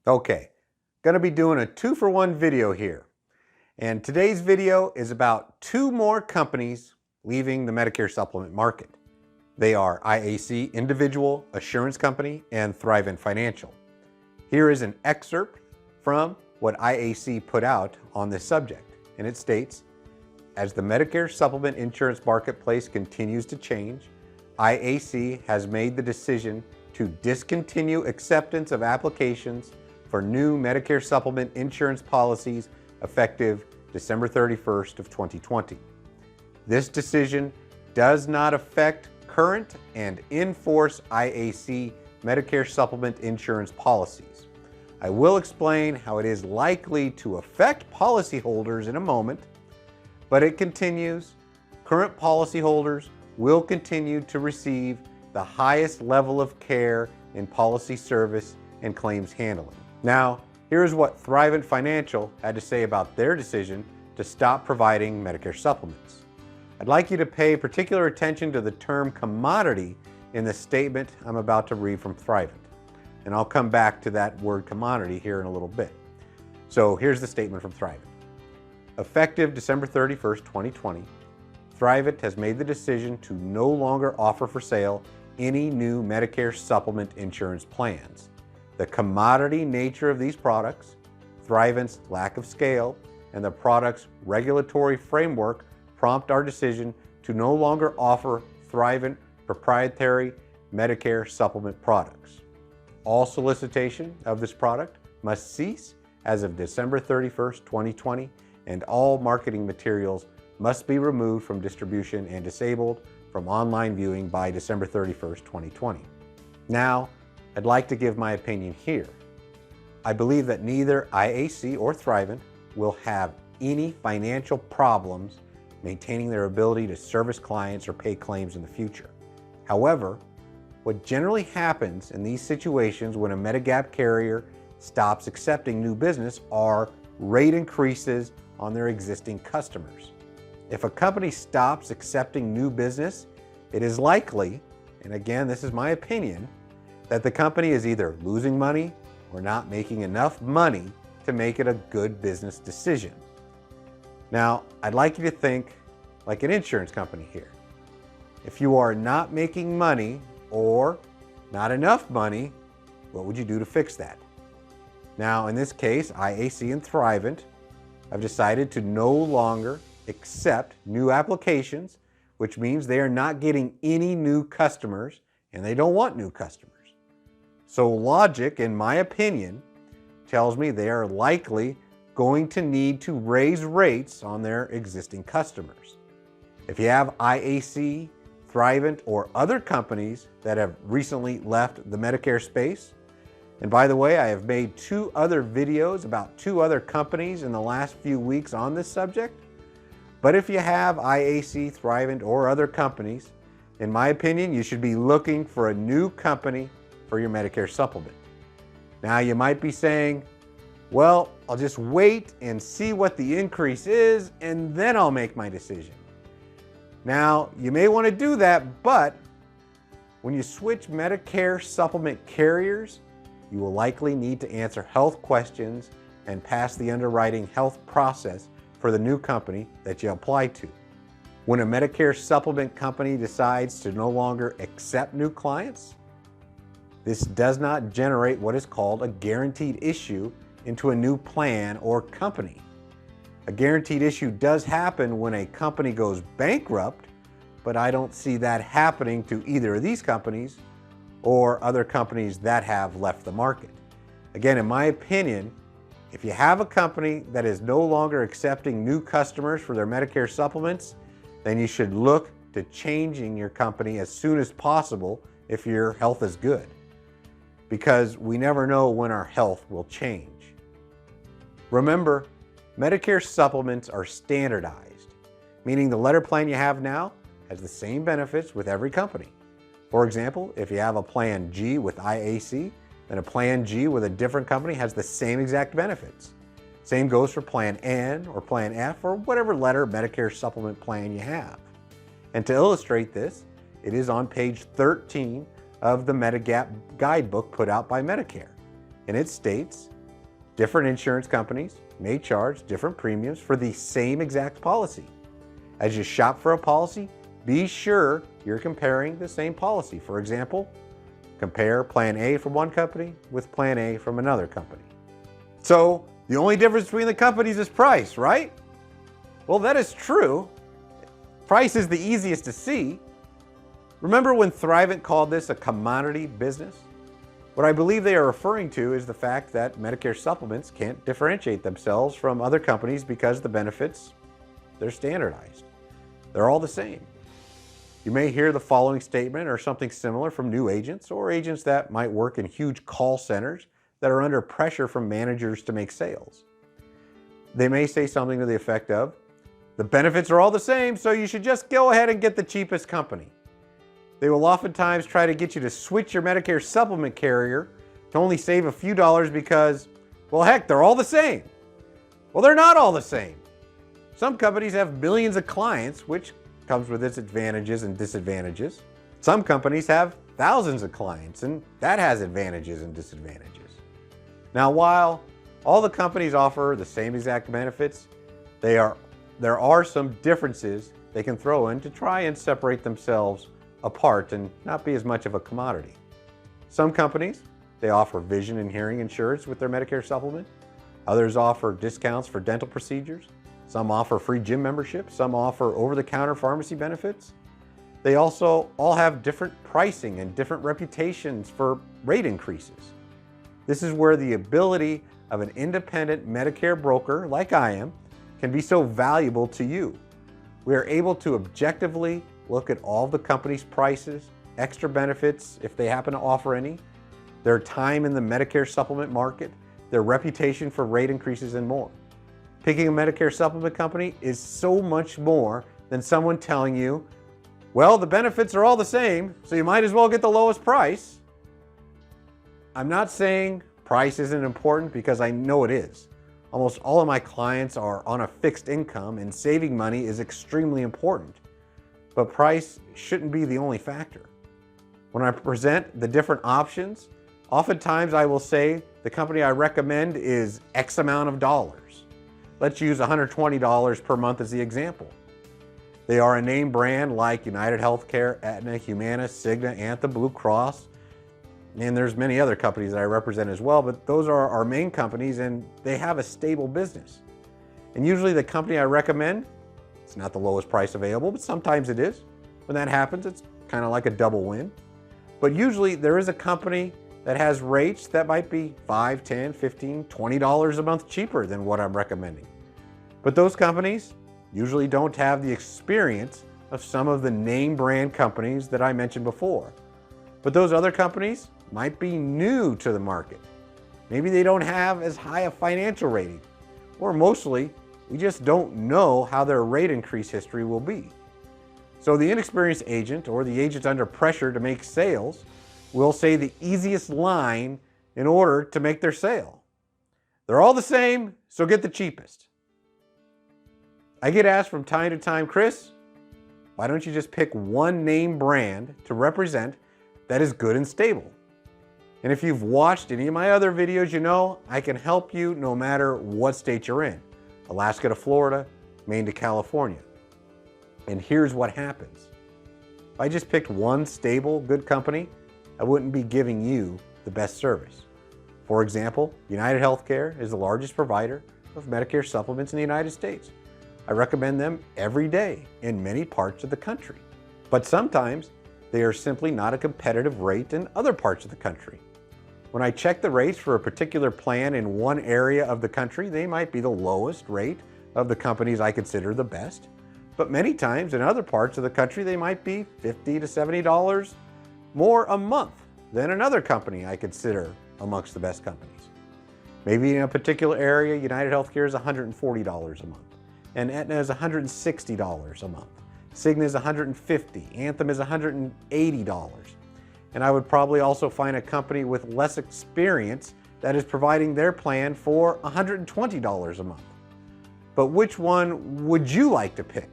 Okay, going to be doing a 2-for-1 video here. And today's video is about 2 more companies leaving the Medicare supplement market. They are IAC Individual Assurance Company and Thrivent Financial. Here is an excerpt from what IAC put out on this subject. And it states, as the Medicare Supplement Insurance marketplace continues to change, IAC has made the decision to discontinue acceptance of applications for new Medicare Supplement Insurance policies effective December 31st of 2020. This decision does not affect current and in-force IAC Medicare Supplement Insurance policies. I will explain how it is likely to affect policyholders in a moment, but it continues. Current policyholders will continue to receive the highest level of care in policy service and claims handling. Now, here's what Thrivent Financial had to say about their decision to stop providing Medicare supplements. I'd like you to pay particular attention to the term commodity in the statement I'm about to read from Thrivent. And I'll come back to that word commodity here in a little bit. So here's the statement from Thrivent. Effective December 31st, 2020, Thrivent has made the decision to no longer offer for sale any new Medicare supplement insurance plans. The commodity nature of these products, Thrivent's lack of scale, and the product's regulatory framework prompt our decision to no longer offer Thrivent proprietary Medicare supplement products. All solicitation of this product must cease as of December 31st, 2020, and all marketing materials must be removed from distribution and disabled from online viewing by December 31st, 2020. Now, I'd like to give my opinion here. I believe that neither IAC or Thrivent will have any financial problems maintaining their ability to service clients or pay claims in the future. However, what generally happens in these situations when a Medigap carrier stops accepting new business are rate increases on their existing customers. If a company stops accepting new business, it is likely, and again, this is my opinion, that the company is either losing money or not making enough money to make it a good business decision. Now, I'd like you to think like an insurance company here. If you are not making money or not enough money, what would you do to fix that? Now, in this case, IAC and Thrivent have decided to no longer accept new applications, which means they are not getting any new customers and they don't want new customers. So logic, in my opinion, tells me they are likely going to need to raise rates on their existing customers. If you have IAC, Thrivent, or other companies that have recently left the Medicare space, and by the way, I have made 2 other videos about 2 other companies in the last few weeks on this subject, but if you have IAC, Thrivent, or other companies, in my opinion, you should be looking for a new company for your Medicare supplement. Now, you might be saying, well, I'll just wait and see what the increase is, and then I'll make my decision. Now, you may want to do that, but when you switch Medicare supplement carriers, you will likely need to answer health questions and pass the underwriting health process for the new company that you apply to. When a Medicare supplement company decides to no longer accept new clients, this does not generate what is called a guaranteed issue into a new plan or company. A guaranteed issue does happen when a company goes bankrupt, but I don't see that happening to either of these companies or other companies that have left the market. Again, in my opinion, if you have a company that is no longer accepting new customers for their Medicare supplements, then you should look to changing your company as soon as possible if your health is good, because we never know when our health will change. Remember, Medicare supplements are standardized, meaning the letter plan you have now has the same benefits with every company. For example, if you have a Plan G with IAC, then a Plan G with a different company has the same exact benefits. Same goes for Plan N or Plan F or whatever letter Medicare supplement plan you have. And to illustrate this, it is on page 13 of the Medigap guidebook put out by Medicare. And it states, Different insurance companies may charge different premiums for the same exact policy. As you shop for a policy, be sure you're comparing the same policy. For example, compare Plan A from one company with Plan A from another company. So the only difference between the companies is price, right? Well, that is true. Price is the easiest to see. Remember when Thrivent called this a commodity business? What I believe they are referring to is the fact that Medicare Supplements can't differentiate themselves from other companies because the benefits, they're standardized. They're all the same. You may hear the following statement or something similar from new agents or agents that might work in huge call centers that are under pressure from managers to make sales. They may say something to the effect of, the benefits are all the same, so you should just go ahead and get the cheapest company. They will oftentimes try to get you to switch your Medicare supplement carrier to only save a few dollars because, well, heck, they're all the same. Well, they're not all the same. Some companies have millions of clients, which comes with its advantages and disadvantages. Some companies have thousands of clients, and that has advantages and disadvantages. Now, while all the companies offer the same exact benefits, there are some differences they can throw in to try and separate themselves apart and not be as much of a commodity. Some companies, they offer vision and hearing insurance with their Medicare supplement. Others offer discounts for dental procedures. Some offer free gym memberships. Some offer over-the-counter pharmacy benefits. They also all have different pricing and different reputations for rate increases. This is where the ability of an independent Medicare broker, like I am, can be so valuable to you. We are able to objectively look at all the company's prices, extra benefits if they happen to offer any, their time in the Medicare supplement market, their reputation for rate increases, and more. Picking a Medicare supplement company is so much more than someone telling you, well, the benefits are all the same, so you might as well get the lowest price. I'm not saying price isn't important because I know it is. Almost all of my clients are on a fixed income and saving money is extremely important. But price shouldn't be the only factor. When I present the different options, oftentimes I will say the company I recommend is X amount of dollars. Let's use $120 per month as the example. They are a name brand like UnitedHealthcare, Aetna, Humana, Cigna, Anthem, Blue Cross, and there's many other companies that I represent as well, but those are our main companies and they have a stable business. And usually the company I recommend, it's not the lowest price available, but sometimes it is. When that happens, it's kind of like a double win. But usually there is a company that has rates that might be $5, $10, $15, $20 a month cheaper than what I'm recommending. But those companies usually don't have the experience of some of the name brand companies that I mentioned before. But those other companies might be new to the market. Maybe they don't have as high a financial rating, or mostly we just don't know how their rate increase history will be. So the inexperienced agent or the agent under pressure to make sales will say the easiest line in order to make their sale. They're all the same, so get the cheapest. I get asked from time to time, Chris, why don't you just pick one name brand to represent that is good and stable? And if you've watched any of my other videos, you know I can help you no matter what state you're in. Alaska to Florida, Maine to California. And here's what happens. If I just picked one stable, good company, I wouldn't be giving you the best service. For example, UnitedHealthcare is the largest provider of Medicare supplements in the United States. I recommend them every day in many parts of the country. But sometimes they are simply not a competitive rate in other parts of the country. When I check the rates for a particular plan in one area of the country, they might be the lowest rate of the companies I consider the best. But many times in other parts of the country, they might be $50 to $70 more a month than another company I consider amongst the best companies. Maybe in a particular area, UnitedHealthcare is $140 a month, and Aetna is $160 a month. Cigna is $150, Anthem is $180. And I would probably also find a company with less experience that is providing their plan for $120 a month. But which one would you like to pick?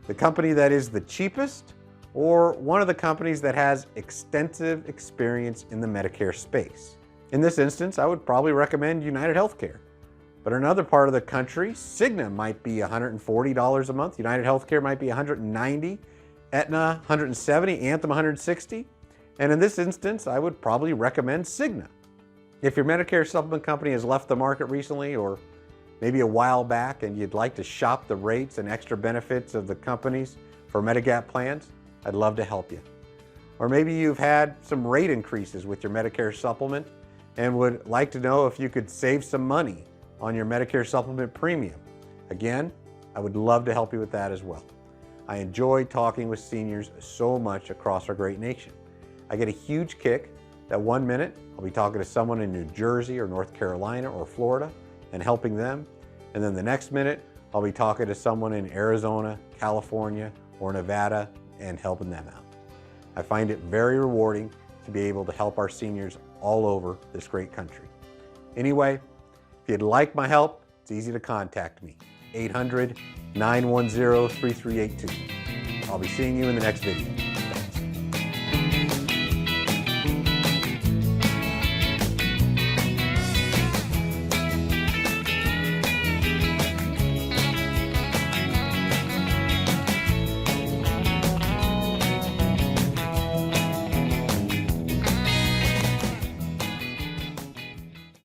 The company that is the cheapest, or one of the companies that has extensive experience in the Medicare space? In this instance, I would probably recommend UnitedHealthcare. But in another part of the country, Cigna might be $140 a month, UnitedHealthcare might be $190, Aetna $170, Anthem $160. And in this instance, I would probably recommend Cigna. If your Medicare supplement company has left the market recently or maybe a while back and you'd like to shop the rates and extra benefits of the companies for Medigap plans, I'd love to help you. Or maybe you've had some rate increases with your Medicare supplement and would like to know if you could save some money on your Medicare supplement premium. Again, I would love to help you with that as well. I enjoy talking with seniors so much across our great nation. I get a huge kick that 1 minute I'll be talking to someone in New Jersey or North Carolina or Florida and helping them. And then the next minute I'll be talking to someone in Arizona, California, or Nevada and helping them out. I find it very rewarding to be able to help our seniors all over this great country. Anyway, if you'd like my help, it's easy to contact me, 800-910-3382. I'll be seeing you in the next video.